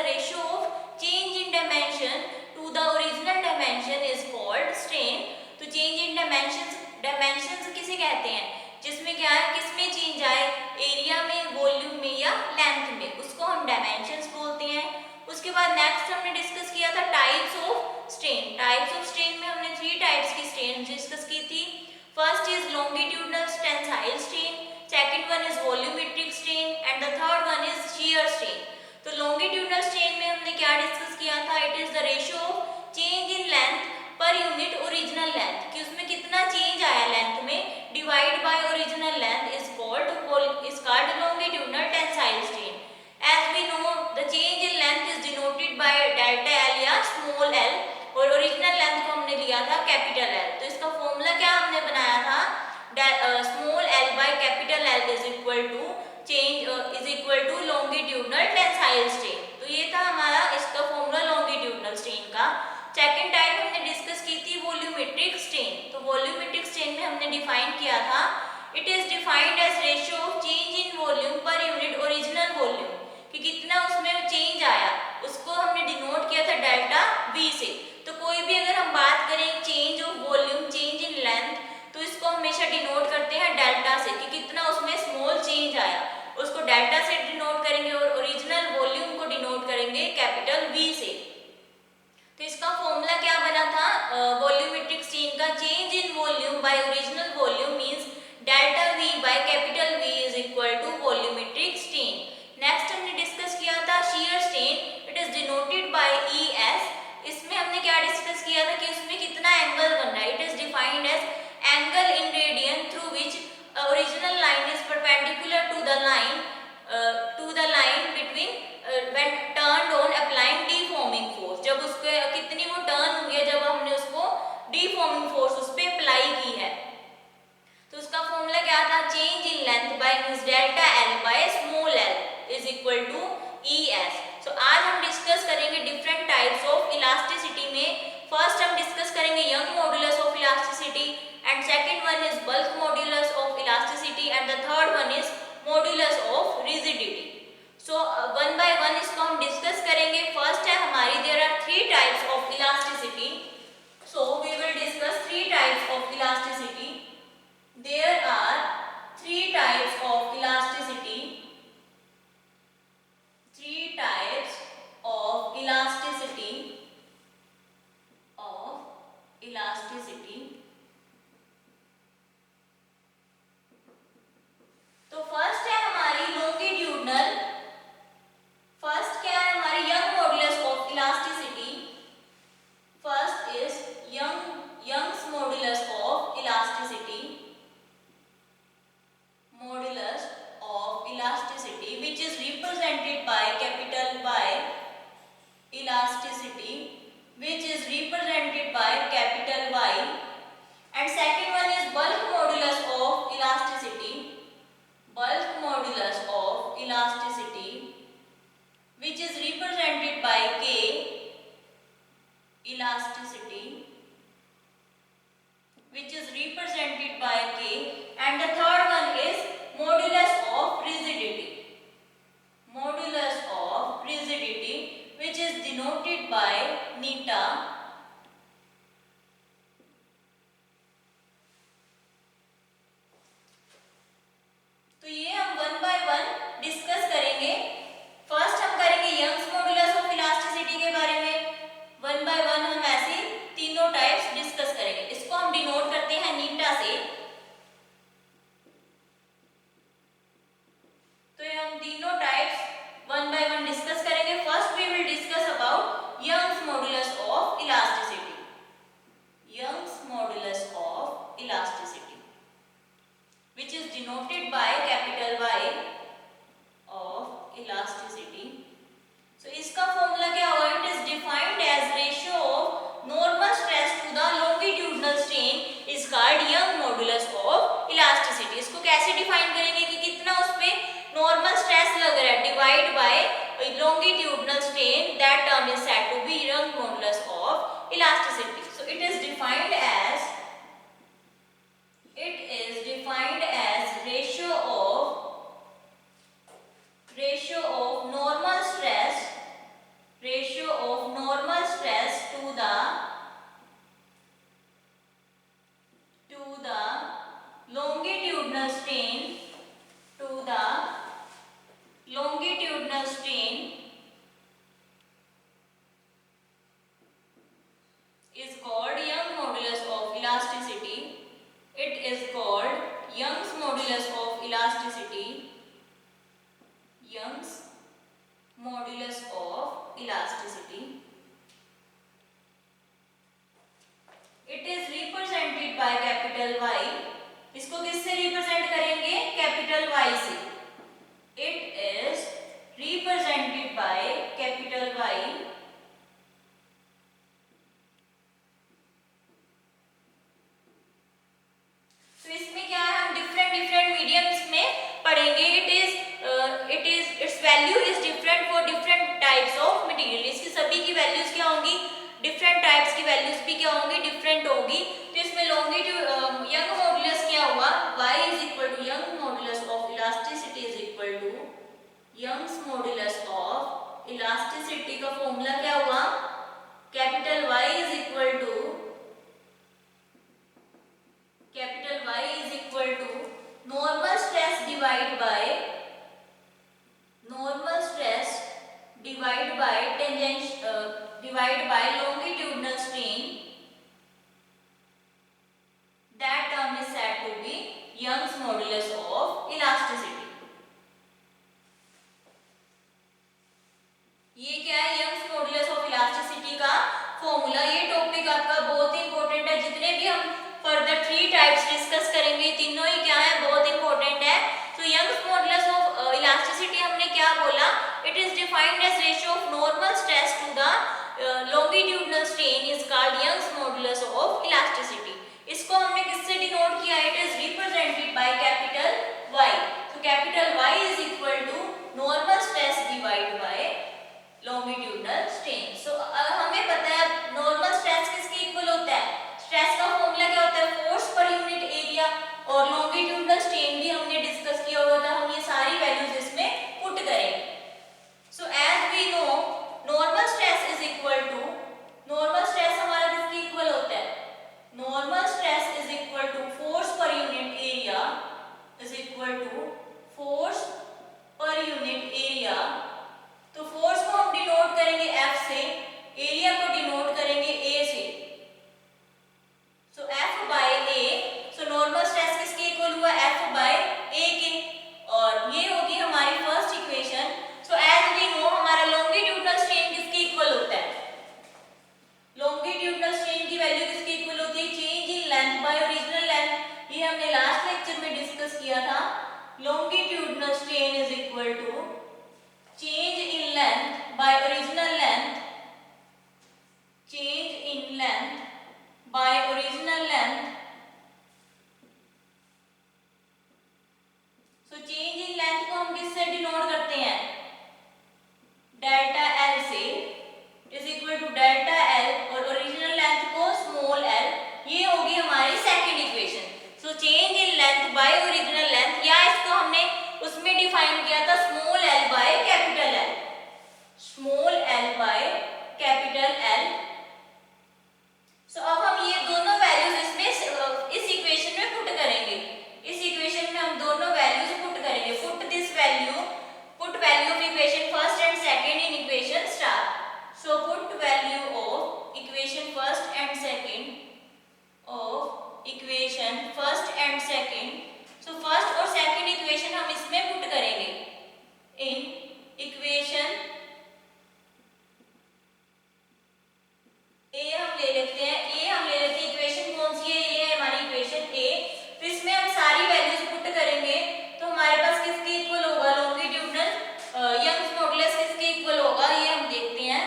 the ratio of change in dimension to the original dimension is called strain. तो change in dimensions किसे कहते हैं, जिसमें क्या है, किसमें चेंज आए, एरिया में, वॉल्यूम में या लेंथ में, उसको हम डायमेंशंस बोलते हैं. उसके बाद नेक्स्ट हमने डिस्कस किया था types of strain. Types of strain में हमने 3 टाइप्स की स्ट्रेन डिस्कस की थी. First is longitudinal tensile strain, second one is volumetric strain and the third one is shear strain. तो लॉन्गिट्यूडनल स्ट्रेन में हमने क्या डिस्कस किया था, it is the ratio of change in length पर यूनिट ओरिजिनल लेंथ, कि उसमें कितना चेंज आया लेंथ में, divide by original length is called longitudinal tensile strain. As we know, the change in length is denoted by delta L या small l, और original length को हमने लिया था कैपिटल L. तो इसका फॉर्मूला क्या हमने बनाया था, small l by capital L is equal to longitudinal tensile strain. तो ये था हमारा इसका फॉर्मूला लॉन्गिट्यूडनल स्ट्रेन का. सेकेंड टाइप हमने डिस्कस की थी वॉल्यूमेट्रिक स्ट्रेन. तो वॉल्यूमेट्रिक स्ट्रेन में हमने डिफाइन किया था, it is defined as ratio of change in volume per unit original volume, कि कितना उसमें चेंज आया, उसको हमने डिनोट किया था डेल्टा V से. तो कोई भी अगर हम बात करें change of volume, change in length, तो इसको हमेशा डिनोट करते हैं डेल्टा से, कि कितना उसमें स्मॉल चेंज आया, उसको डेल्टा से डिनोट करेंगे, और ओरिजिनल वॉल्यूम को डिनोट करेंगे कैपिटल V से. तो इसका फॉर्मूला क्या बना था वॉल्यूमेट्रिक स्ट्रेन का, change in volume by original volume means delta V by capital V is equal to volumetric strain. Next हमने डिस्कस किया था shear strain, it is denoted by ES. इसमें हमने क्या डिस्कस किया था कि उसमें कितना एंगल बन रहा है, it is defined as angle in radian through which original line is perpendicular to the line between when turned on applying deforming force. जब उसके कितनी वो टर्न हुई है, जब हमने उसको डीफॉर्मिंग फोर्स उस पे अप्लाई की है. तो उसका फॉर्मूला क्या था, change in length by means delta L by small l is equal to ES. So आज हम डिस्कस करेंगे डिफरेंट टाइप्स ऑफ इलास्टिसिटी में. फर्स्ट हम डिस्कस करेंगे Young modulus of elasticity, and second one is bulk modulus of elasticity, and the third one is modulus of rigidity. So one by one इसको हम discuss करेंगे. First है हमारी there are 3 types of elasticity. So we will discuss 3 types of elasticity. There are 3 types of elasticity. 3 types of elasticity. तो first है हमारी longitudinal. First क्या है हमारी Young modulus of elasticity. First is Young's modulus of elasticity. Modulus of elasticity, which is represented by capital Y. Elasticity, which is represented by capital Y. And second one is bulk modulus of elasticity. Bulk modulus of elasticity, which is represented by K. Elasticity, which is represented by K. And the third one is modulus of rigidity. Modulus of rigidity, which is denoted by neta. तो ये हम one by one discuss करेंगे. First हम करेंगे Young's modulus of elasticity के बारे में. One by one हम ऐसे तीनों टाइप्स डिस्कस करेंगे. इसको हम डिनोट करते हैं नीटा से. तो ये हम तीनों types one by one discuss करेंगे. First we will discuss about Young's modulus of elasticity. Young's modulus of elasticity, which is denoted by capital Y of elasticity. So इसका फॉर्मूला क्या होगा, it is defined as ratio of normal stress to the longitudinal strain is called young modulus of elasticity. इसको कैसे define करेंगे कि कितना उस पे नॉर्मल स्ट्रेस लग रहा है, divide by longitudinal strain, that term is said to be young modulus of elasticity. So it is defined as ratio of normal stress elasticity. It is represented by capital Y. इसको किससे represent करेंगे? Capital Y से. It is represented by capital Y. तो इसमें क्या है, हम different mediums में पढ़ेंगे. It's value is different for different types of material. इसकी सभी की वैल्यूज क्या होंगी? डिफरेंट टाइप्स की वैल्यूज भी क्या होंगी? डिफरेंट होगी. तो इसमें लॉन्गिट्यूड यंग मॉडुलस क्या हुआ? y is equal to Young modulus of elasticity is equal to Young's modulus of elasticity का फॉर्मूला क्या हुआ? Capital Y is equal to normal stress divide by longitudinal strain. That term is said to be Young's modulus of elasticity. ये क्या है? Young's modulus of elasticity का formula. ये topic आपका बहुत ही इंपॉर्टेंट है. जितने भी हम फर्दर 3 टाइप्स डिस्कस करेंगे, तीनों ही क्या है? बहुत इंपॉर्टेंट है. तो Young's modulus of elasticity हमने क्या बोला? It is defined as ratio of normal stress to the longitudinal strain is called Young's modulus of elasticity. इसको हमने किससे डिनोट किया? It is represented by capital Y. So capital Y is equal to normal stress divided by longitudinal strain. So हमें पता है normal stress किसके equal होता है? स्ट्रेस का फॉर्मूला क्या होता है? Force per unit area. और longitudinal strain भी हमने डिस्कस किया हुआ था. हम ये सारी वैल्यूज इसमें पुट करेंगे. So as we know, normal stress is equal to, normal stress हमारा किसके इक्वल होता है? Normal stress is equal to force per unit area is equal to force per unit area. तो फोर्स को हम denote करेंगे F से, area को डिनोट करेंगे A से. So F by A. So normal stress किसके इक्वल हुआ? F by A के. और ये होगी हमारी first equation. So as we know, हमारा longitudinal strain किसके इक्वल होता है? longitudinal strain की वैल्यू किसके इक्वल होती है? Change in length by original length. ये हमने लास्ट लेक्चर में डिस्कस किया था. longitudinal strain is equal to change in length by original length. Change in length by original length. So change in length को हम किससे डिनोट करते हैं? डेल्टा L से. Is equal to delta L और ओरिजिनल लेंथ को small l. ये होगी हमारी second equation. So change in length by original length, या इसको हमने उसमें डिफाइन किया था small l by capital L. Small l by capital L. So अब हम ये दोनों वैल्यूज इसमें इस इक्वेशन में पुट करेंगे. इस इक्वेशन में हम दोनों वैल्यूज पुट करेंगे. Put value of equation first and second in equation star. So put value of equation first and second of equation first and second. So first और second equation हम इसमें put करेंगे. In equation A हम ले लेते हैं. Equation कौन सी है? ये है हमारी इक्वेशन A. तो इसमें हम सारी वैल्यूज पुट करेंगे. तो हमारे पास किसके इक्वल होगा? लॉन्गिट्यूडनल यंग्स मॉडुलस किसके इक्वल होगा? ये हम देखते हैं.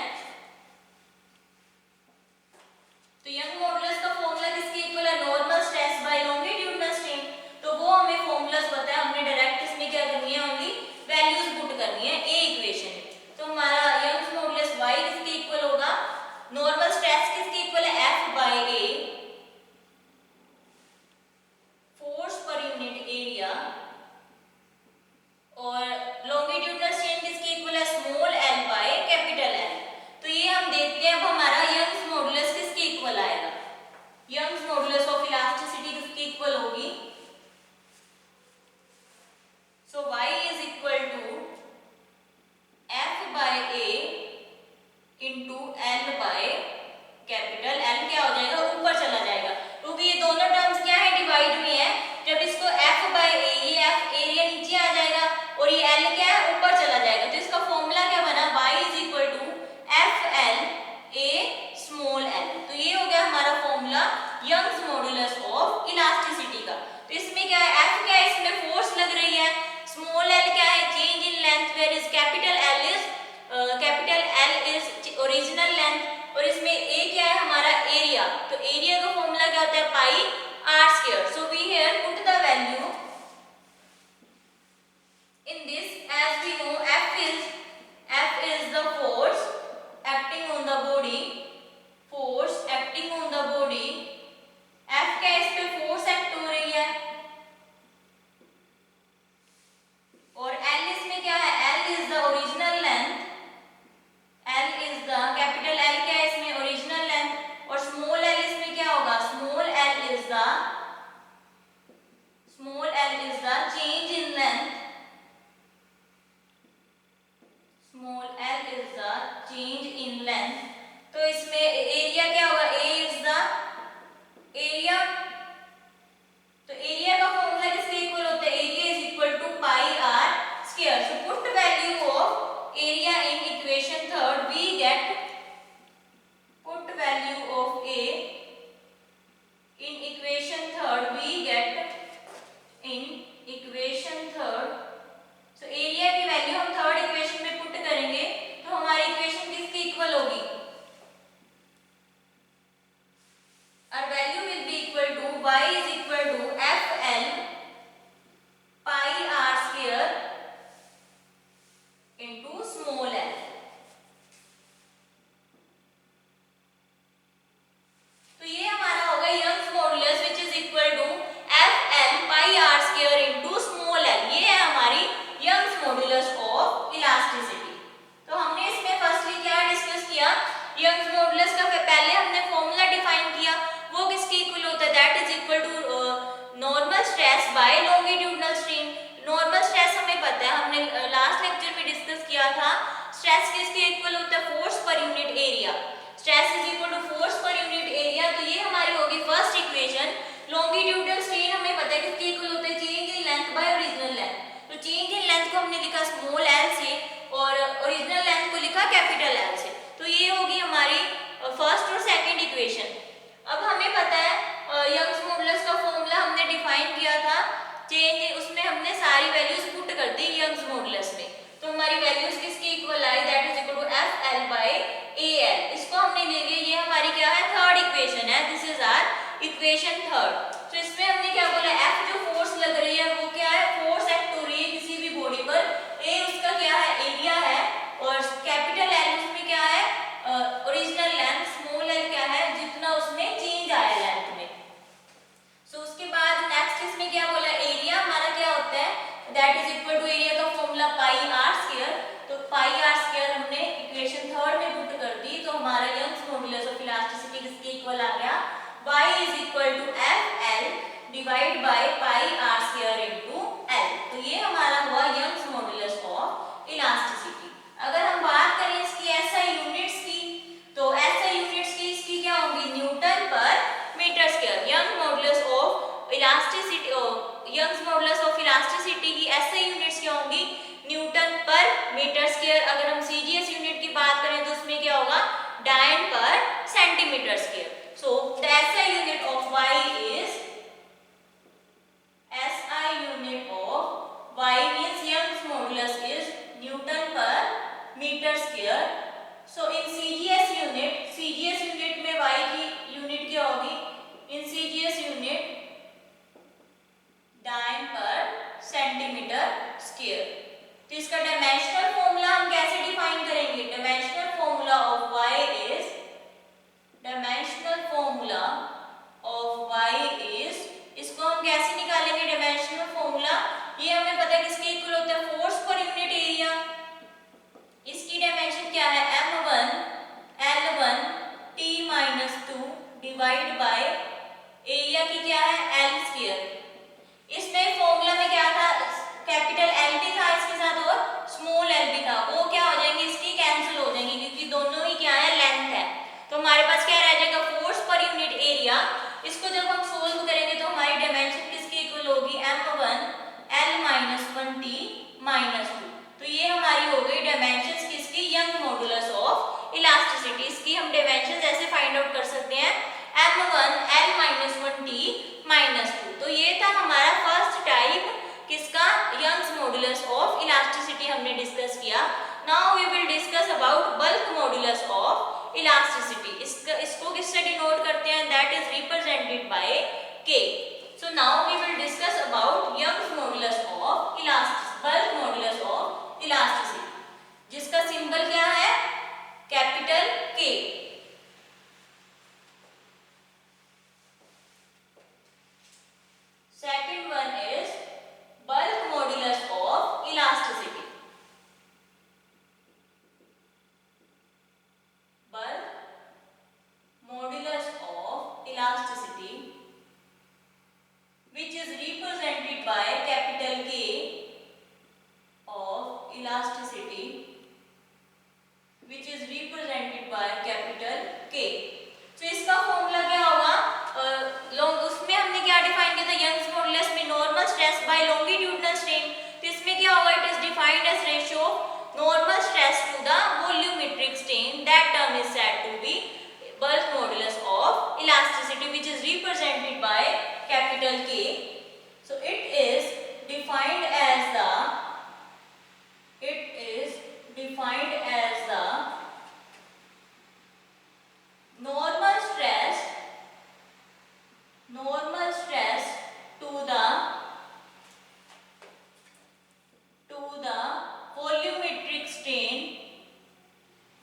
तो यंग मॉडुलस का फॉर्मूला किसके इक्वल है? Normal stress bye longitudinal strain. तो वो हमें फॉर्मूलास पता है. हमने डायरेक्ट इसमें क्या करनी है? ओनली वैल्यूज पुट करनी है A इक्वेशन. तो हमारा यंग्स मॉडुलस Y किसके इक्वल होगा? नॉर्मल स्ट्रेस किसके इक्वल है? F by A. Force per unit area. और लॉन्गिट्यूडनल स्ट्रेन किसके इक्वल है? Small l by capital L. तो ये हम देखते हैं अब हमारा यंग्स मॉडुलस किसके इक्वल आएगा? यंग्स मॉडुलस ऑफ इलास्टिसिटी किसके इक्वल होगी? सो Y is equal to F by A into L by capital L. क्या हो जाएगा? ऊपर चला जाएगा, क्योंकि ये दोनों टर्म्स क्या है? डिवाइड में है. जब इसको F by A, ये F एरिया नीचे आ जाएगा और ये L क्या है? ऊपर चला जाएगा. तो इसका फॉर्मूला क्या बना? Y is equal to small l क्या है, change in length, where is capital L is original length, और इसमें ए क्या है हमारा एरिया, तो एरिया का फॉर्मूला क्या होता है pi are square. So we here put the value in this, as we know F is the force acting on the body, force acting on the body, F क्या इस पे force act हो रही है, और L इसमें क्या है, L is the original length, L is the capital L क्या है इसमें ओरिजिनल लेंथ, और स्मॉल l इसमें क्या होगा, small l is the change in length, small l is the change in length, तो इसमें एरिया क्या होगा, A is the area, तो एरिया का फॉर्मूला किसके इक्वल होता है, area is equal to pi are square. So put value of area in equation third, we get put value of A in equation third, we get in equation third, so area की value हम third equation में put करेंगे तो हमारी equation किसके equal होगी, our value will be equal to y is equal to fl pi r square into small l। तो ये हमारा होगा Young's modulus which is equal to fl pi r square into small l, ये है हमारी Young's modulus of elasticity. तो हमने इसमें फर्स्टली क्या डिस्कस किया, यंग्स मॉडुलस का पहले हमने फॉर्मूला डिफाइन किया, वो किसके इक्वल होता है, that is equal to normal stress by longitudinal strain. Normal stress हमें पता है, हमने लास्ट लेक्चर में डिस्कस किया था, स्ट्रेस किसके इक्वल होता है, force per unit area, stress is equal to force per unit area. तो ये हमारी होगी फर्स्ट इक्वेशन। लॉन्गिट्यूडिनल स्ट्रेन हमें पता है किसके इक्वल होता है, change in length by original length, तो चेंज इन लेंथ को हमने लिखा स्मॉल l से और ओरिजिनल लेंथ को लिखा कैपिटल L से, तो ये होगी हमारी फर्स्ट और सेकंड इक्वेशन। अब हमें पता है यंग्स मॉडुलस का फॉर्मूला हमने डिफाइन किया था, चेंज उसमें हमने सारी वैल्यूज पुट कर दी यंग्स मॉडुलस में, तो हमारी वैल्यूज किसके इक्वल आई, that is equal to FL by AL। इसको हमने ले लिया, ये हमारी क्या है थर्ड इक्वेशन है, this is our equation third. तो इसमें हमने क्या बोला, F जो फोर्स लग रही है वो क्या है, फोर्स एक्ट हो रही है किसी भी बॉडी पर, A उसका क्या है एरिया है, और कैपिटल L उसमें क्या है ओरिजिनल लेंथ, स्मॉल l क्या है जितना उसमें चेंज आया लेंथ में। सो उसके बाद नेक्स्ट इसमें क्या बोला, एरिया हमारा क्या होता है, that is equal to area का फॉर्मूला पाई आर स्क्वायर, तो पाई आर स्क्वायर हमने इक्वेशन थर्ड में पुट कर दी, तो हमारा यंग्स मॉडुलस ऑफ इलास्टिसिटी किसके इक्वल आ गया, y is equal to FL divide by pi are square into L। तो ये हमारा हुआ यंग्स मॉडुलस ऑफ इलास्टिसिटी। अगर हम बात करें इसकी SI यूनिट्स की, तो SI यूनिट्स की इसकी क्या होंगी, newton per metre square. Young's modulus of elasticity की SI यूनिट्स क्या होंगी, न्यूटन पर मीटर स्क्वायर। अगर हम CGS यूनिट की बात करें तो उसमें क्या होगा, डायन पर centimetre square. So the SI unit of y is, SI unit of y means Young's modulus is Newton per meter square। So in CGS unit में y की यूनिट क्या होगी, in CGS unit डायन पर सेंटीमीटर स्क्वायर। तो इसका dimensional formula हम कैसे डिफाइन करेंगे, dimensional formula of y is, dimensional formula of y is, इसको हम कैसे निकालेंगे डायमेंशनल फॉर्मूला, ये हमें पता है किसके इक्वल होता है, फोर्स पर यूनिट एरिया। इसकी डायमेंशन क्या है, m1 L1 T-2 divide by area की क्या है L स्क्वायर। इसमें फॉर्मूला में क्या था, कैपिटल L भी था इसके साथ और स्मॉल l भी था, वो क्या हो जाएंगे, इसकी कैंसिल हो जाएंगे क्योंकि दोनों ही क्या है लेंथ है, तो हमारे पास क्या रह जाएगा इलास्टिसिटी हमने डिस्कस किया। Now we will discuss about bulk modulus of elasticity. इसको किससे डिनोट करते हैं? That is represented by K. So now we will discuss about Young's modulus of bulk modulus of elasticity, जिसका सिंबल क्या है? Capital K. Second one is bulk modulus of elasticity. Bulk modulus of elasticity, which is represented by capital K of elasticity, which is represented by capital K. तो इसका formula क्या होगा? उसमें हमने क्या डिफाइन किया था? यंग्स मॉडुलस में normal stress by longitudinal strain. तो इसमें क्या होगा? It is defined as ratio of normal stress to the volumetric strain. That term is said to be bulk modulus of elasticity, which is represented by capital K. So it is defined as the normal stress to the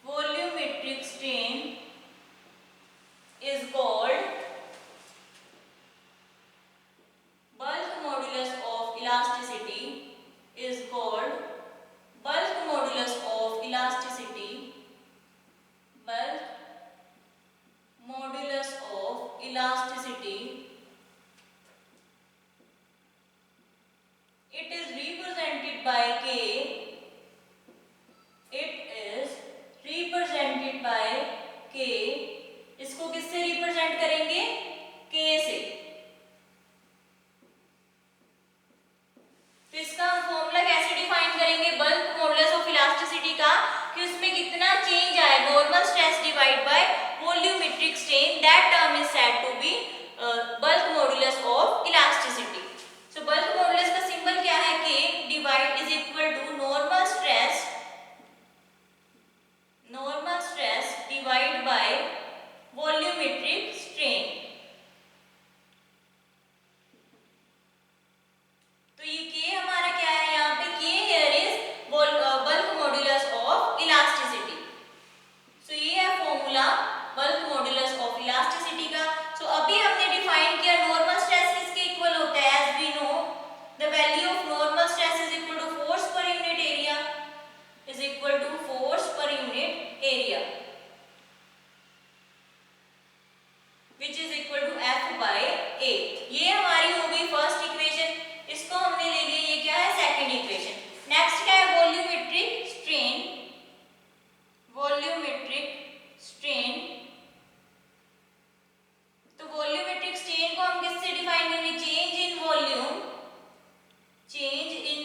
volumetric strain is called bulk modulus of elasticity, is called bulk modulus of elasticity, bulk modulus of elasticity. It is represented by K. It is represented by K. इसको किससे represent करेंगे? K से। तो इसका हम formula कैसे define करेंगे bulk modulus of elasticity का? कि उसमें कितना चेंज आए, normal stress divide by volumetric strain, that term is said to be bulk modulus of elasticity. So bulk modulus का सिंबल क्या है? K divide is equal to normal stress divide by volumetric strain. तो ये K हमारा क्या है? यहाँ पे K here is bulk modulus of elasticity. So ये है formula bulk modulus of elasticity का। सो अभी हमने डिफाइन किया नॉर्मल स्ट्रेस किसके इक्वल होता है? As we know the value of normal stress is equal to force per unit area, is equal to force per unit area, which is equal to F by A. ये हमारी हो गई first equation. इसको हमने ले लिया, ये क्या है? Second equation. नेक्स्ट क्या है? Volumetric strain. तो वॉल्यूमेट्रिक स्ट्रेन को हम किससे डिफाइन करेंगे? Change in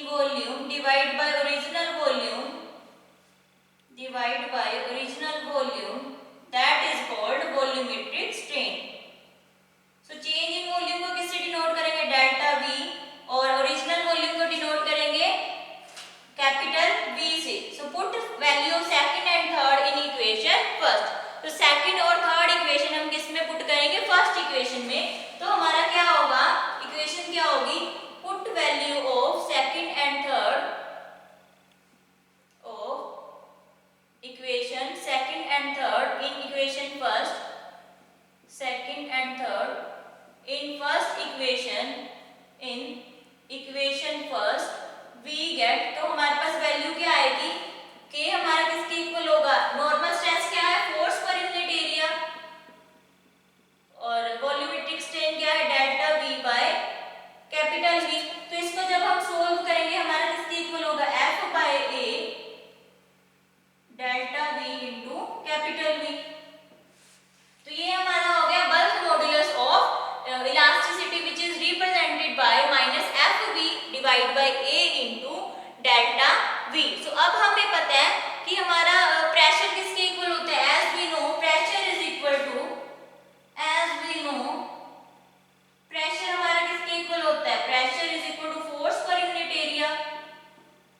volume divide by original volume, that is called volumetric strain. So change in volume को किससे डिनोट करेंगे? डेल्टा V, और ओरिजिनल वॉल्यूम को डिनोट करेंगे कैपिटल V से। सो put value of second and third in equation first. तो second और third equation हम किस में पुट करेंगे? फर्स्ट इक्वेशन में। तो हमारा क्या होगा? इक्वेशन क्या होगी? Put value of second and third in equation first, second and third in first equation, in equation first we get, तो हमारे पास वैल्यू क्या आएगी? K हमारा किसके इक्वल होगा? नॉर्मल स्ट्रेस क्या है? फोर्स पर यूनिट एरिया, और वॉल्यूमेट्रिक स्ट्रेन क्या है? Delta V by capital V। तो इसको जब हम सोल्व करेंगे हमारा किसके इक्वल होगा? F by A delta V into capital V। तो ये हमारा हो गया bulk modulus of elasticity, which is represented by -FV divide by A into delta V। So अब हमें पता है कि हमारा प्रेशर किसके इक्वल होता है? As we know pressure is equal to, pressure हमारा किसके इक्वल होता है? Pressure is equal to force per unit area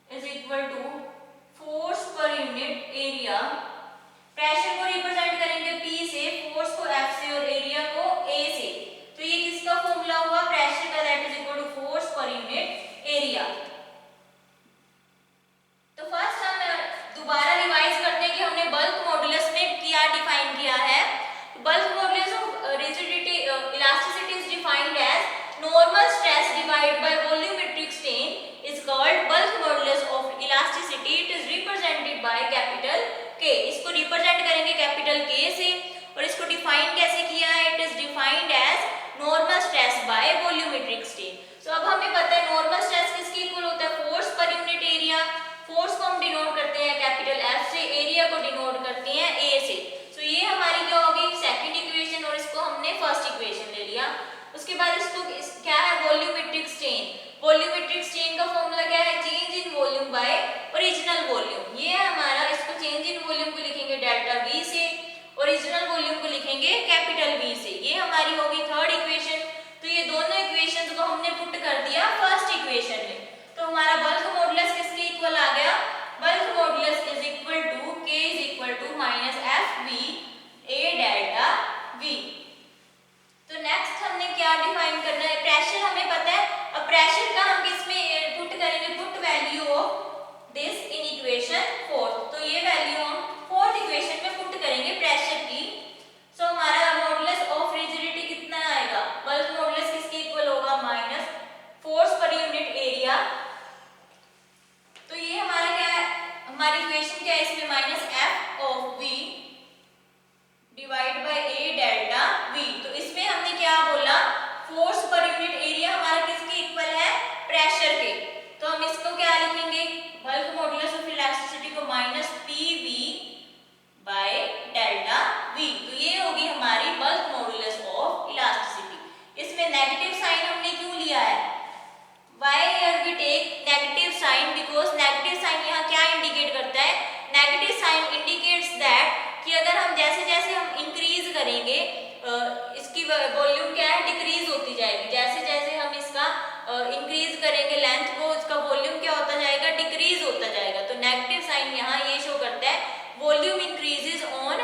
is equal to it is represented by capital K. इसको रिप्रेजेंट करेंगे कैपिटल के से और इसको डिफाइन कैसे किया है, it is defined as normal stress by volumetric strain. So अब हमें पता है नॉर्मल स्ट्रेस किसके इक्वल होता है, force per unit area. Force को हम डिनोट करते हैं कैपिटल एफ से, एरिया को डिनोट करते हैं ए से। सो ये हमारी क्या होगी सेकंड इक्वेशन और इसको हमने फर्स्ट इक्वेशन ले लिया। उसके बाद इसको क्या है वॉल्यूमेट्रिक स्ट्रेन। वॉल्यूमेट्रिक स्ट्रेन का फॉर्मूला क्या है, change in volume by original volume. ये है हमारा, इसको चेंज इन वॉल्यूम को लिखेंगे डेल्टा वी से, ओरिजिनल वॉल्यूम को लिखेंगे कैपिटल वी से। ये हमारी होगी थर्ड इक्वेशन। तो ये दोनों इक्वेशंस को हमने पुट कर दिया फर्स्ट इक्वेशन में। तो हमारा बल्क मॉडुलस किसके इक्वल आ गया, bulk modulus is equal to K is equal to minus F V A delta V. तो नेक्स्ट हमने क्या डिफाइन करना है, प्रेशर हमें पता है। अब प्रेशर का हम किसमें पुट करेंगे, put value of this in equation fourth. तो ये वैल्यू हम फोर्थ इक्वेशन में पुट करेंगे प्रेशर की। सो हमारा मॉडुलस ऑफ रिजिडिटी कितना आएगा, बल्क मॉडुलस किसके इक्वल होगा, minus force per unit area. तो ये हमारा क्या है, हमारी इक्वेशन क्या है, इसमें minus F of V divide by A delta V. तो इसमें हमने क्या बोला, फोर्स पर यूनिट एरिया हमारा किसके इक्वल है, प्रेशर के। तो हम इसको क्या लिखेंगे, बल्क मॉडुलस ऑफ इलास्टिसिटी को minus P V by delta V. तो ये होगी हमारी बल्क मॉडुलस ऑफ इलास्टिसिटी। इसमें नेगेटिव साइन हमने क्यों लिया है, why here we take negative sign, because negative sign यहाँ क्या इंडिकेट करता है, नेगेटिव साइन इंडिकेट्स दैट कि अगर हम जैसे जैसे हम इंक्रीज करेंगे इसकी वॉल्यूम क्या है डिक्रीज होती जाएगी। जैसे जैसे हम इसका इंक्रीज करेंगे लेंथ को, इसका वॉल्यूम क्या होता जाएगा, डिक्रीज होता जाएगा। तो नेगेटिव साइन यहाँ ये शो करता है volume increases on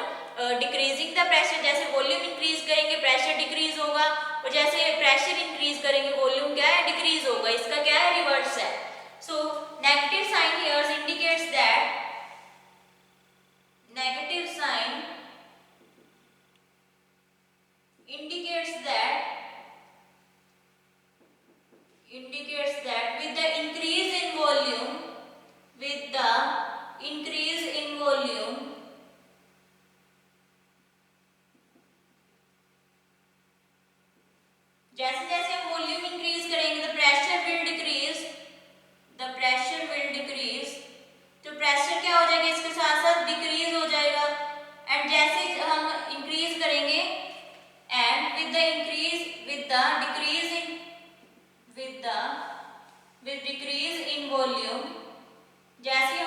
decreasing the pressure. जैसे वॉल्यूम इंक्रीज करेंगे प्रेशर डिक्रीज होगा, और जैसे प्रेशर इंक्रीज करेंगे वॉल्यूम क्या है डिक्रीज होगा। इसका क्या है, रिवर्स है। So negative sign here indicates that, negative sign indicates that with the increase in volume, जैसे जैसे हम वॉल्यूम इंक्रीज करेंगे the pressure will decrease, तो प्रेशर क्या हो जाएगा, इसके साथ साथ डिक्रीज हो जाएगा। एंड जैसे हम इंक्रीज करेंगे and with decrease in volume, जैसे